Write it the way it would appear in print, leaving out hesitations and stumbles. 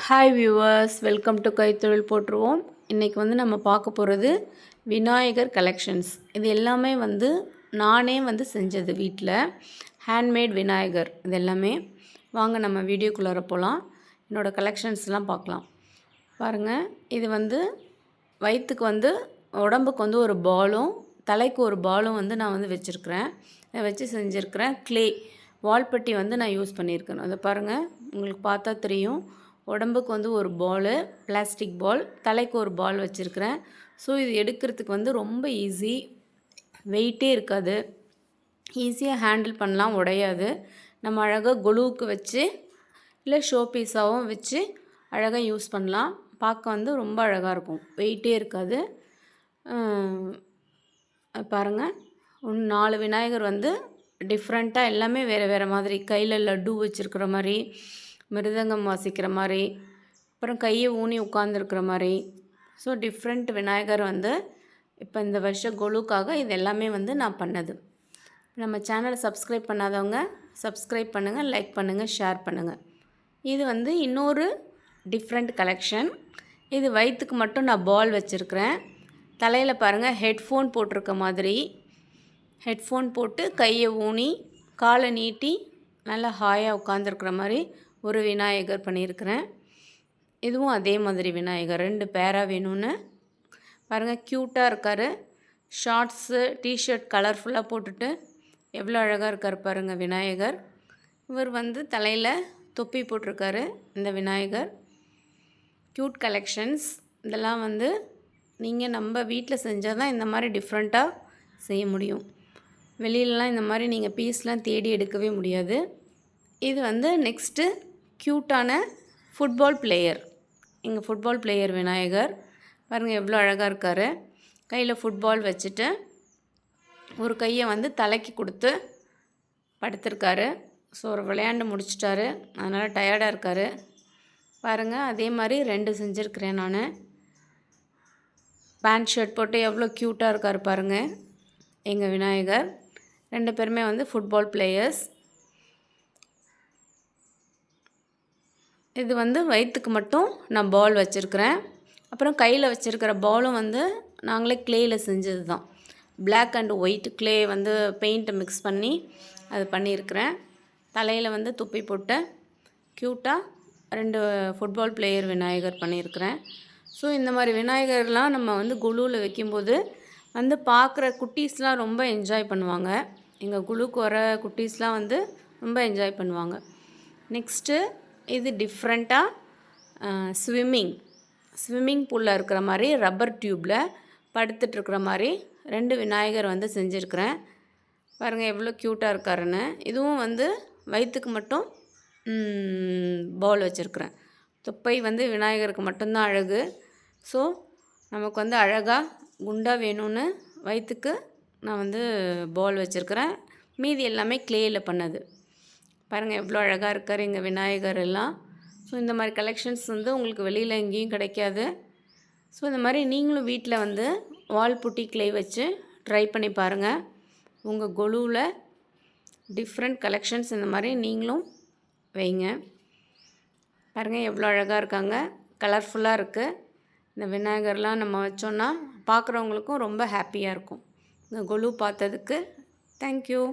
Hi viewers, welcome to கைத்தொழில் போற்றுவோம். இன்றைக்கி வந்து நம்ம பார்க்க போகிறது விநாயகர் கலெக்ஷன்ஸ். இது எல்லாமே வந்து நானே வந்து செஞ்சது வீட்டில். ஹேண்ட்மேட் விநாயகர் இது எல்லாமே. வாங்க நம்ம வீடியோக்குள்ளார போகலாம். என்னோடய கலெக்ஷன்ஸ்லாம் பார்க்கலாம். பாருங்கள், இது வந்து வயிற்றுக்கு வந்து உடம்புக்கு வந்து ஒரு பாலும் தலைக்கு ஒரு பாலும் வந்து நான் வந்து வச்சுருக்கிறேன். இதை வச்சு செஞ்சுருக்கிறேன். க்ளே வால்பட்டி வந்து நான் யூஸ் பண்ணியிருக்கேன். அதை பாருங்கள், உங்களுக்கு பார்த்தா தெரியும். உடம்புக்கு வந்து ஒரு பால், பிளாஸ்டிக் பால், தலைக்கு ஒரு பால் வச்சுருக்கிறேன். ஸோ இது எடுக்கிறதுக்கு வந்து ரொம்ப ஈஸி, வெயிட்டே இருக்காது, ஈஸியாக ஹேண்டில் பண்ணலாம், உடையாது. நம்ம அழகாக கொலுவுக்கு வச்சு இல்லை ஷோ பீஸாகவும் வச்சு அழகாக யூஸ் பண்ணலாம். பார்க்க வந்து ரொம்ப அழகாக இருக்கும், வெயிட்டே இருக்காது. பாருங்கள், 4 விநாயகர் வந்து டிஃப்ரெண்ட்டாக எல்லாமே வேறு வேறு மாதிரி. கையில் லட்டு வச்சுருக்கிற மாதிரி, மிருதங்கம் வாசிக்கிற மாதிரி, அப்புறம் கையை ஊனி உட்காந்துருக்கிற மாதிரி. ஸோ டிஃப்ரெண்ட் விநாயகர் வந்து இப்போ இந்த வருஷம் கொலுக்காக இது எல்லாமே வந்து நான் பண்ணது. நம்ம சேனலை சப்ஸ்கிரைப் பண்ணாதவங்க சப்ஸ்கிரைப் பண்ணுங்கள், லைக் பண்ணுங்கள், ஷேர் பண்ணுங்கள். இது வந்து இன்னொரு டிஃப்ரெண்ட் கலெக்ஷன். இது வயிற்றுக்கு மட்டும் நான் பால் வச்சுருக்கிறேன். தலையில் பாருங்கள், ஹெட்ஃபோன் போட்டிருக்க மாதிரி. ஹெட்ஃபோன் போட்டு கையை ஊனி காலை நீட்டி நல்லா ஹாயாக உட்காந்துருக்குற மாதிரி ஒரு விநாயகர் பண்ணியிருக்கிறேன். இதுவும் அதே மாதிரி விநாயகர் 2 பேராக வேணும்னு. பாருங்கள், க்யூட்டாக இருக்கார். ஷார்ட்ஸு டிஷர்ட் கலர்ஃபுல்லாக போட்டுட்டு எவ்வளோ அழகாக இருக்கார் பாருங்கள் விநாயகர். இவர் வந்து தலையில் தொப்பி போட்டிருக்காரு. இந்த விநாயகர் க்யூட் கலெக்ஷன்ஸ். இதெல்லாம் வந்து நீங்கள் நம்ம வீட்டில் செஞ்சால் தான் இந்த மாதிரி டிஃப்ரெண்ட்டாக செய்ய முடியும். வெளியிலலாம் இந்த மாதிரி நீங்கள் பீஸ்லாம் தேடி எடுக்கவே முடியாது. இது வந்து நெக்ஸ்ட்டு க்யூட்டான ஃபுட்பால் பிளேயர். எங்கள் ஃபுட்பால் பிளேயர் விநாயகர் பாருங்கள், எவ்வளோ அழகாக இருக்கார். கையில் ஃபுட்பால் வச்சுட்டு ஒரு கையை வந்து தலைக்கு கொடுத்து படுத்திருக்காரு. ஸோ ஒரு விளையாண்டு முடிச்சிட்டாரு, அதனால் டயர்டாக இருக்கார். பாருங்கள், அதே மாதிரி 2 செஞ்சுருக்கிறேன் நான். பேண்ட் ஷர்ட் போட்டு எவ்வளோ க்யூட்டாக இருக்கார் பாருங்கள் எங்கள் விநாயகர். 2 பேருமே வந்து ஃபுட்பால் பிளேயர்ஸ். இது வந்து வயிற்றுக்கு மட்டும் நான் பால் வச்சுருக்கிறேன். அப்புறம் கையில் வச்சுருக்கிற பாலும் வந்து நாங்களே க்ளேயில் செஞ்சது தான். பிளாக் அண்ட் ஒயிட் க்ளே வந்து பெயிண்ட்டை மிக்ஸ் பண்ணி அது பண்ணியிருக்கிறேன். தலையில் வந்து தொப்பி போட்டு க்யூட்டாக 2 ஃபுட்பால் பிளேயர் விநாயகர் பண்ணியிருக்கிறேன். ஸோ இந்த மாதிரி விநாயகர்லாம் நம்ம வந்து குழுவில் வைக்கும்போது வந்து பார்க்குற குட்டீஸ்லாம் ரொம்ப என்ஜாய் பண்ணுவாங்க. எங்கள் குழுக்கு வர குட்டீஸ்லாம் வந்து ரொம்ப என்ஜாய் பண்ணுவாங்க. நெக்ஸ்ட்டு இது டிஃப்ரெண்ட்டாக ஸ்விம்மிங் பூலில் இருக்கிற மாதிரி ரப்பர் டியூப்பில் படுத்துட்ருக்கிற மாதிரி 2 விநாயகர் வந்து செஞ்சுருக்கிறேன். பாருங்கள் எவ்வளோ க்யூட்டாக இருக்காருன்னு. இதுவும் வந்து வயிற்றுக்கு மட்டும் பால் வச்சுருக்கிறேன். தொப்பை வந்து விநாயகருக்கு மட்டும்தான் அழகு. ஸோ நமக்கு வந்து அழகாக குண்டாக வேணும்னு வயிற்றுக்கு நான் வந்து பால் வச்சுருக்கிறேன். மீதி எல்லாமே க்ளேயில் பண்ணது. பாருங்கள் எவ்வளோ அழகாக இருக்கார் எங்கள் விநாயகர் எல்லாம். ஸோ இந்த மாதிரி கலெக்ஷன்ஸ் வந்து உங்களுக்கு வெளியில் எங்கேயும் கிடைக்காது. ஸோ இந்த மாதிரி நீங்களும் வீட்டில் வந்து வால் புட்டி க்ளே வச்சு ட்ரை பண்ணி பாருங்கள். உங்கள் கொலுவில் டிஃப்ரெண்ட் கலெக்ஷன்ஸ் இந்த மாதிரி நீங்களும் வைங்க. பாருங்கள் எவ்வளோ அழகாக இருக்காங்க, கலர்ஃபுல்லாக இருக்குது. இந்த விநாயகர்லாம் நம்ம வச்சோன்னா பார்க்குறவங்களுக்கும் ரொம்ப ஹாப்பியாக இருக்கும். இந்த கொலு பார்த்ததுக்கு தேங்க்யூ.